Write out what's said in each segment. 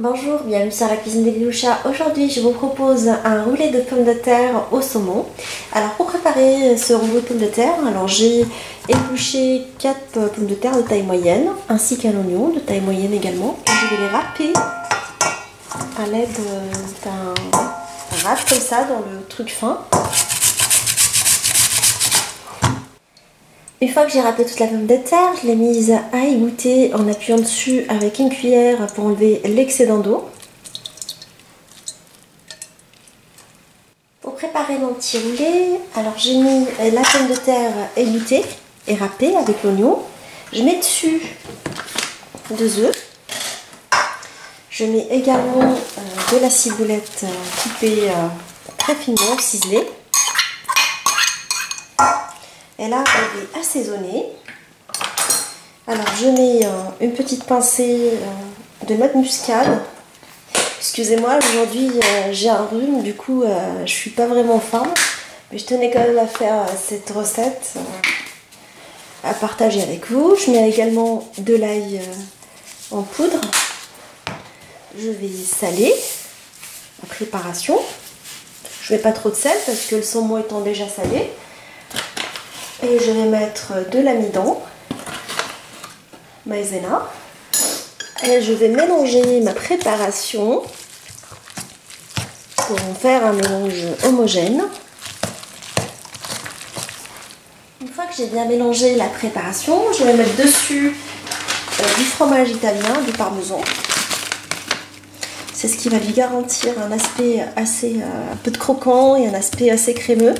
Bonjour, bienvenue sur la cuisine de Linoucha. Aujourd'hui, je vous propose un roulé de pommes de terre au saumon. Alors, pour préparer ce roulé de pommes de terre, j'ai épluché 4 pommes de terre de taille moyenne, ainsi qu'un oignon de taille moyenne également. Je vais les râper à l'aide d'un râpe comme ça dans le truc fin. Une fois que j'ai râpé toute la pomme de terre, je l'ai mise à égoutter en appuyant dessus avec une cuillère pour enlever l'excédent d'eau. Pour préparer mon petit roulé, j'ai mis la pomme de terre égouttée et râpée avec l'oignon. Je mets dessus 2 œufs. Je mets également de la ciboulette coupée très finement, ciselée. Et là, je vais assaisonner. Alors, je mets une petite pincée de noix de muscade. Excusez-moi, aujourd'hui, j'ai un rhume, du coup, je suis pas vraiment en forme. Mais je tenais quand même à faire cette recette, à partager avec vous. Je mets également de l'ail en poudre. Je vais saler la préparation. Je mets pas trop de sel parce que le saumon étant déjà salé. Et je vais mettre de l'amidon, maïzena. Et je vais mélanger ma préparation pour en faire un mélange homogène. Une fois que j'ai bien mélangé la préparation, je vais mettre dessus du fromage italien, du parmesan. C'est ce qui va lui garantir un aspect assez un peu de croquant et un aspect assez crémeux.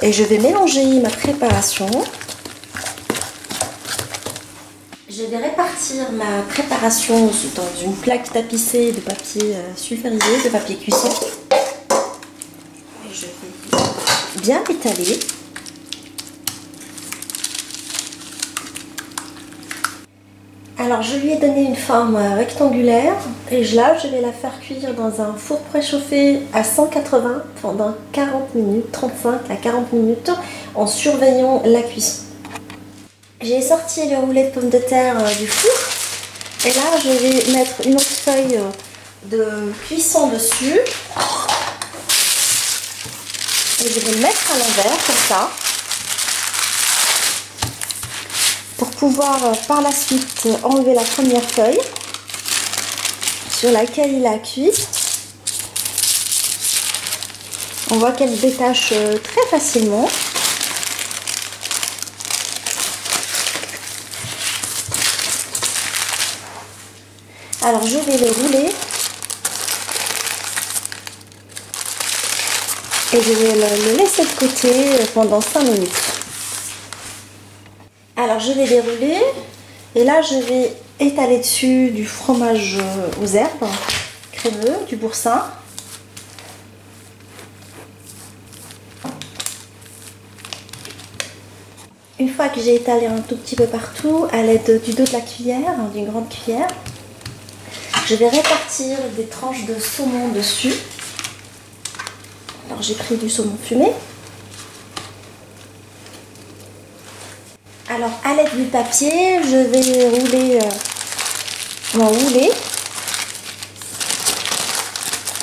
Et je vais mélanger ma préparation. Je vais répartir ma préparation dans une plaque tapissée de papier sulfurisé, de papier cuisson. Et je vais bien étaler. Alors je lui ai donné une forme rectangulaire et là je vais la faire cuire dans un four préchauffé à 180 pendant 40 minutes, 35 à 40 minutes en surveillant la cuisson. J'ai sorti le roulé de pommes de terre du four et là je vais mettre une autre feuille de cuisson dessus et je vais le mettre à l'envers comme ça. Pour pouvoir par la suite enlever la première feuille sur laquelle il a cuit. On voit qu'elle se détache très facilement. Alors je vais le rouler et je vais le laisser de côté pendant 5 minutes. Alors je vais dérouler et là je vais étaler dessus du fromage aux herbes crémeux, du boursin. Une fois que j'ai étalé un tout petit peu partout à l'aide du dos de la cuillère, d'une grande cuillère, je vais répartir des tranches de saumon dessus. Alors j'ai pris du saumon fumé. Alors à l'aide du papier, je vais rouler mon roulé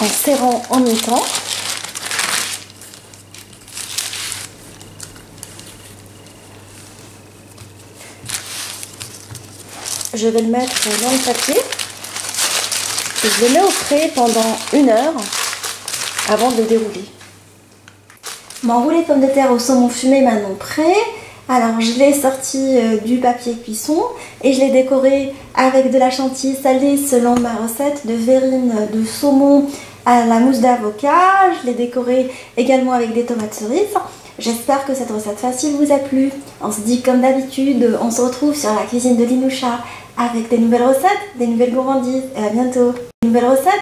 en serrant en même temps. Je vais le mettre dans le papier et je le mets au frais pendant 1 heure avant de dérouler. Mon roulé de pommes de terre au saumon fumé est maintenant prêt. Alors je l'ai sorti du papier cuisson et je l'ai décoré avec de la chantilly salée selon ma recette de verrine de saumon à la mousse d'avocat. Je l'ai décoré également avec des tomates cerises. J'espère que cette recette facile vous a plu. On se dit comme d'habitude, on se retrouve sur la cuisine de Linoucha avec des nouvelles recettes, des nouvelles gourmandises et à bientôt. Nouvelles recettes.